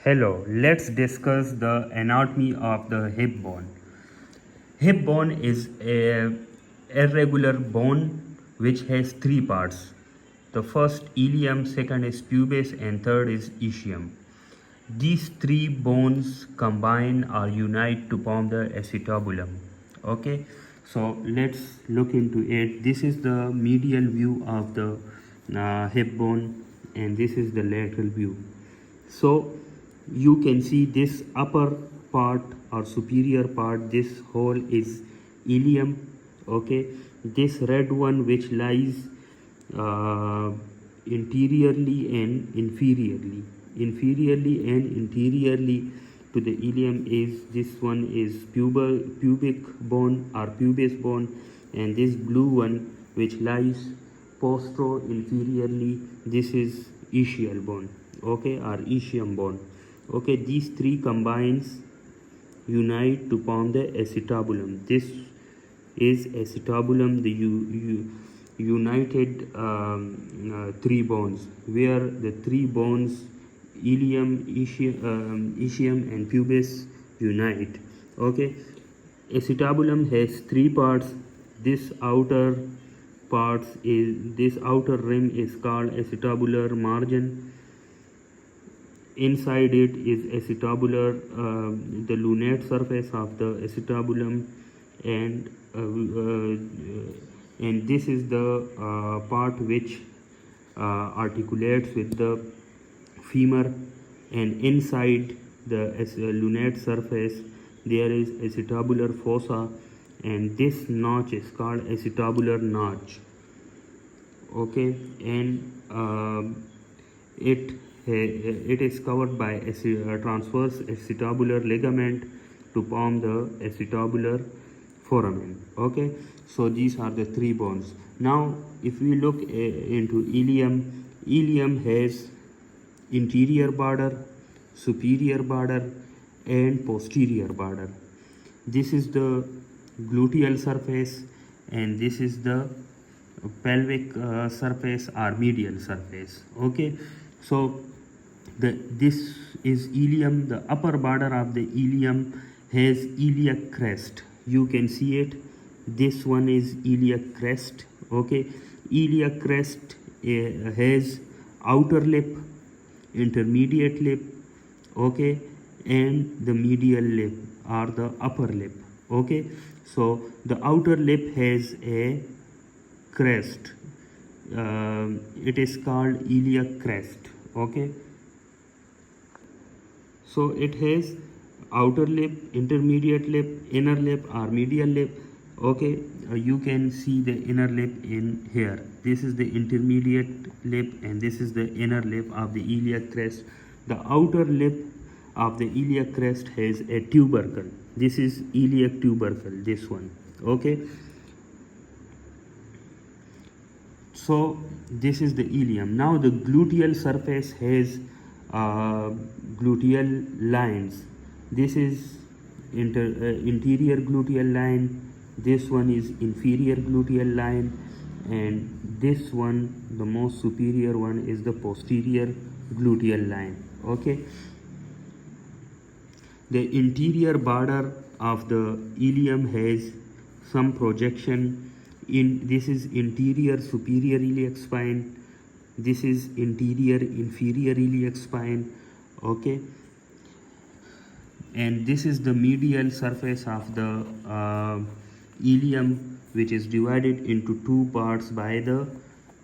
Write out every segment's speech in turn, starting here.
Hello, let's discuss the anatomy of the hip bone. Hip bone is a irregular bone which has three parts. The first ilium, second is pubis, and third is ischium. These three bones combine or unite to form the acetabulum. Okay, so let's look into it. This is the medial view of the hip bone, and this is the lateral view. So you can see this upper part or superior part, this hole is ilium. Okay, this red one which lies uh, interiorly and interiorly to the ilium is this one is pubic bone or pubis bone, and this blue one which lies postero inferiorly, this is ischial bone. Okay, or ischium bone. Okay, these three combines unite to form the acetabulum. This is acetabulum, the united three bones, where the three bones ilium, ischium and pubis unite. Okay, acetabulum has three parts. This outer this outer rim is called acetabular margin. Inside it is acetabular, the lunate surface of the acetabulum, and this is the part which articulates with the femur, and inside the lunate surface there is acetabular fossa, and this notch is called acetabular notch. Okay, and it is covered by a transverse acetabular ligament to form the acetabular foramen. Okay, so these are the three bones. Now if we look into ilium has interior border, superior border and posterior border. This is the gluteal surface, and this is the pelvic surface or medial surface. Okay, so this is ilium. The upper border of the ilium has iliac crest. You can see it. This one is iliac crest. Okay, iliac crest has outer lip, intermediate lip, okay, and the medial lip or the upper lip. Okay, so the outer lip has a crest. It is called iliac crest. Okay, so it has outer lip, intermediate lip, inner lip or medial lip. Okay, you can see the inner lip in here. This is the intermediate lip, and this is the inner lip of the iliac crest. The outer lip of the iliac crest has a tubercle. This is iliac tubercle, this one. Okay, so this is the ilium. Now the gluteal surface has gluteal lines. This is interior gluteal line, this one is inferior gluteal line, and this one, the most superior one, is the posterior gluteal line. Okay, the interior border of the ilium has some projection. This is interior superior iliac spine, this is interior inferior iliac spine. Okay, and this is the medial surface of the ilium, which is divided into two parts by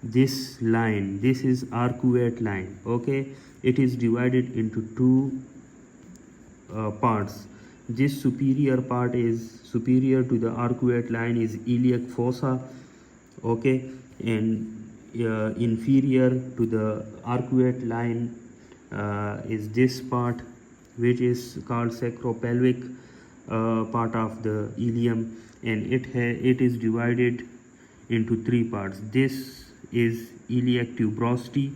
this line. This is arcuate line. Okay, it is divided into two parts. This superior part is superior to the arcuate line is iliac fossa. Okay, and inferior to the arcuate line is this part, which is called sacropelvic part of the ilium, and it is divided into three parts. This is iliac tuberosity.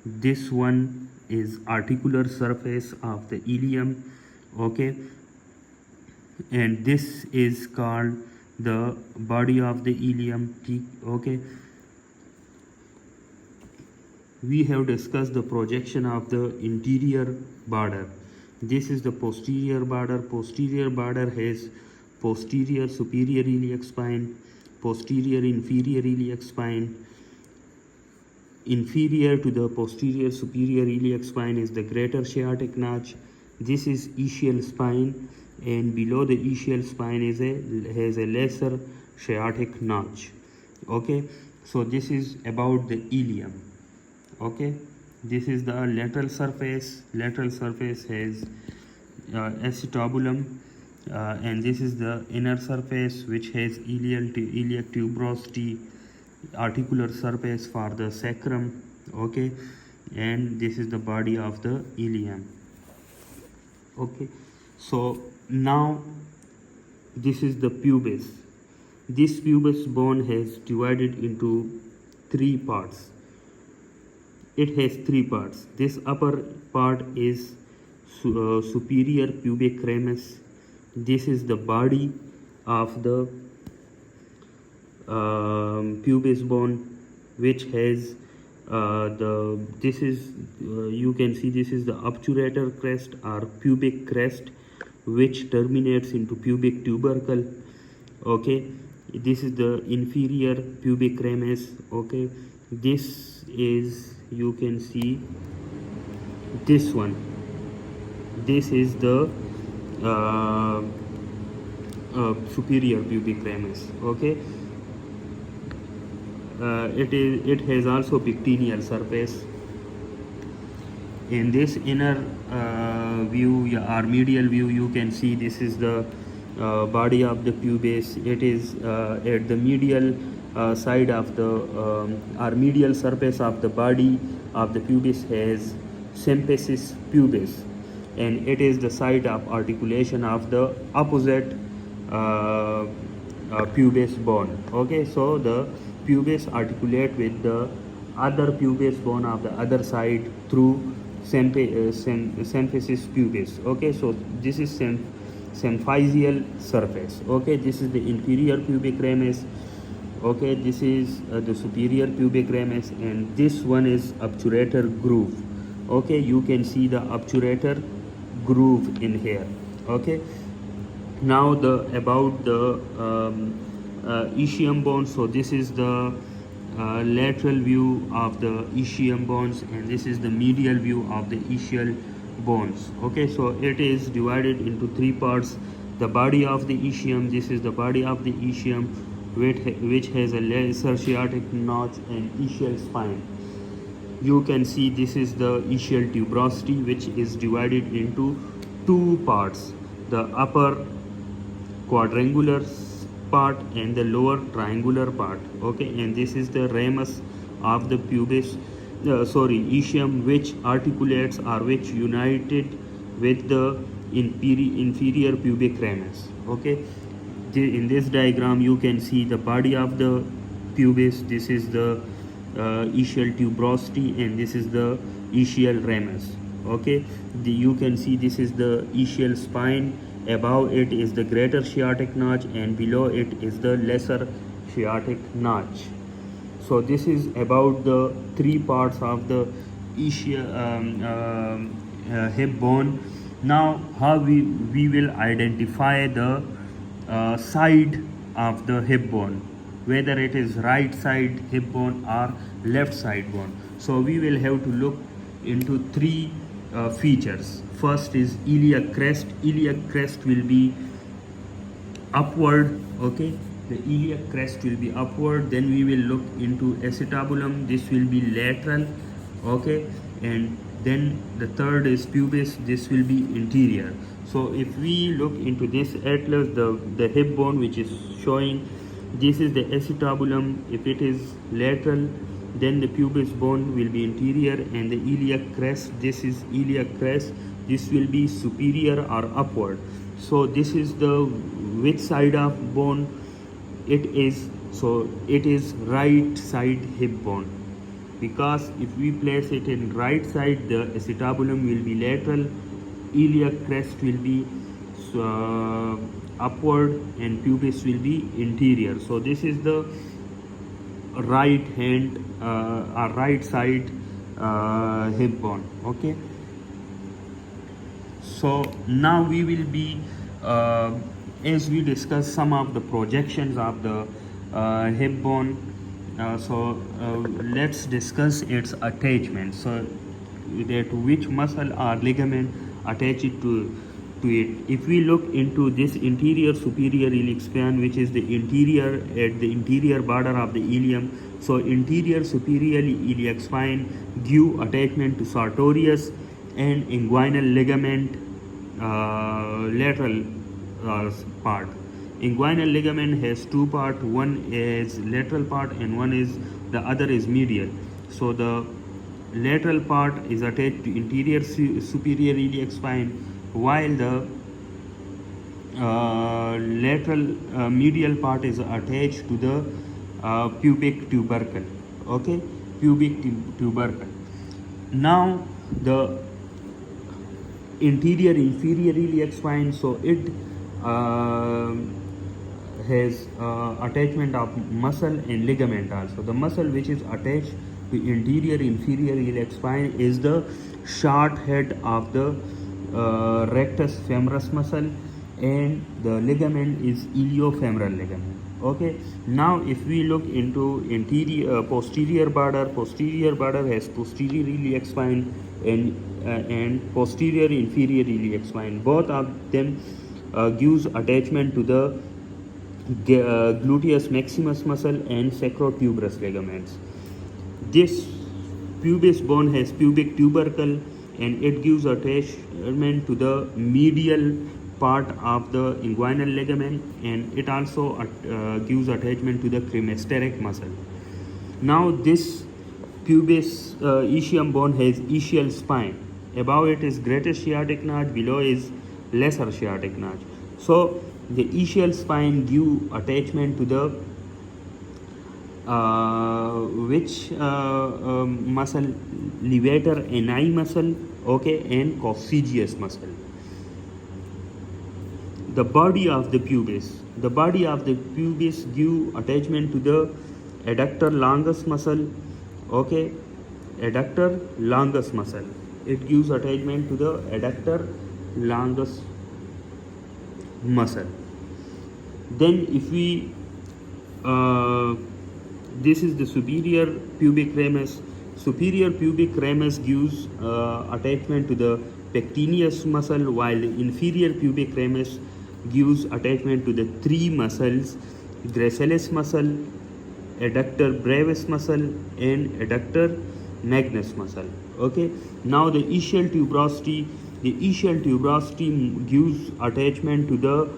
This one is articular surface of the ilium. Okay, and this is called the body of the ilium. Okay, we have discussed the projection of the interior border. This is the posterior border. Posterior border has posterior superior iliac spine, posterior inferior iliac spine. Inferior to the posterior superior iliac spine is the greater sciatic notch. This is ischial spine, and below the ischial spine has a lesser sciatic notch. Okay, so this is about the ilium. Okay, this is the lateral surface. Lateral surface has acetabulum, and this is the inner surface which has iliac tuberosity, articular surface for the sacrum. Okay, and this is the body of the ilium. Okay, so now this is the pubis. This pubis bone has divided into three parts. It has three parts. This upper part is superior pubic ramus. This is the body of the pubis bone, which has you can see this is the obturator crest or pubic crest, which terminates into pubic tubercle. Okay, this is the inferior pubic ramus. Okay, this is, you can see this one. This is the superior pubic ramus. Okay, it has also pectineal surface. In this inner view or medial view, you can see this is the body of the pubis. It is at the medial side of the or medial surface of the body of the pubis has symphysis pubis, and it is the site of articulation of the opposite pubis bone. Okay, so the pubis articulate with the other pubis bone of the other side through symphysis pubis. Okay, so this is symphysial surface. Okay, this is the inferior pubic ramus. Okay, this is the superior pubic ramus, and this one is obturator groove. Okay, you can see the obturator groove in here. Okay, now about the ischium bone. So this is the lateral view of the ischium bones, and this is the medial view of the ischial bones. Okay, so it is divided into three parts. The body of the ischium, this is the body of the ischium, which has a lesser sciatic notch and ischial spine. You can see this is the ischial tuberosity, which is divided into two parts, the upper quadrangular part and the lower triangular part. Okay, and this is the ramus of the pubis ischium, which articulates or which united with the inferior pubic ramus. Okay, in this diagram you can see the body of the pubis. This is the ischial tuberosity, and this is the ischial ramus. Okay, you can see this is the ischial spine. Above it is the greater sciatic notch, and below it is the lesser sciatic notch. So this is about the three parts of the ischial hip bone. Now how we will identify the side of the hip bone, whether it is right side hip bone or left side bone. So we will have to look into three features. First is iliac crest. Iliac crest will be upward. Okay, the iliac crest will be upward. Then we will look into acetabulum. This will be lateral. Okay, and then the third is pubis. This will be interior. So if we look into this atlas, the hip bone which is showing, this is the acetabulum. If it is lateral, then the pubis bone will be interior, and the iliac crest, this is iliac crest, this will be superior or upward. So this is the which side of bone it is. So it is right side hip bone, because if we place it in right side, the acetabulum will be lateral, iliac crest will be upward, and pubis will be interior. So this is the right hand or right side hip bone. Okay, so now we will be as we discuss some of the projections of the hip bone, let's discuss its attachment. So that which muscle or ligament attached to it. If we look into this interior superior iliac span, which is the interior at the interior border of the ilium, so interior superior iliac spine give attachment to sartorius and inguinal ligament lateral part. Inguinal ligament has two part, one is lateral part and one is the other is medial. So the lateral part is attached to interior superior iliac spine, while the lateral medial part is attached to the pubic tubercle. Okay, pubic tubercle. Now the interior inferior iliac spine, so it has attachment of muscle and ligament also. The muscle which is attached to interior inferior iliac spine is the short head of the rectus femoris muscle, and the ligament is iliofemoral ligament. Okay, now if we look into interior posterior border has posterior iliac spine and posterior inferior iliac spine. Both of them gives attachment to the gluteus maximus muscle and sacrotuberous ligaments. This pubis bone has pubic tubercle, and it gives attachment to the medial part of the inguinal ligament, and it also gives attachment to the cremasteric muscle. Now this pubis ischium bone has ischial spine. Above it is greater sciatic notch, below is lesser sciatic notch. So the ischial spine give attachment to the muscle? Levator ani muscle, okay, and coccygeus muscle. The body of the pubis give attachment to the adductor longus muscle. Okay, adductor longus muscle, it gives attachment to the adductor longus muscle. Then if we this is the superior pubic ramus. Superior pubic ramus gives attachment to the pectineus muscle, while the inferior pubic ramus gives attachment to the three muscles: gracilis muscle, adductor brevis muscle, and adductor magnus muscle. Okay, now the ischial tuberosity gives attachment to the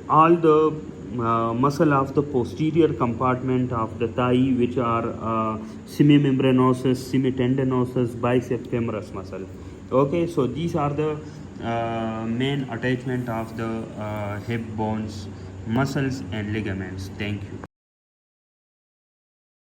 all the muscle of the posterior compartment of the thigh, which are semimembranosus, semitendinosus, bicep femoris muscle. Okay, so these are the main attachment of the hip bones, muscles and ligaments. Thank you.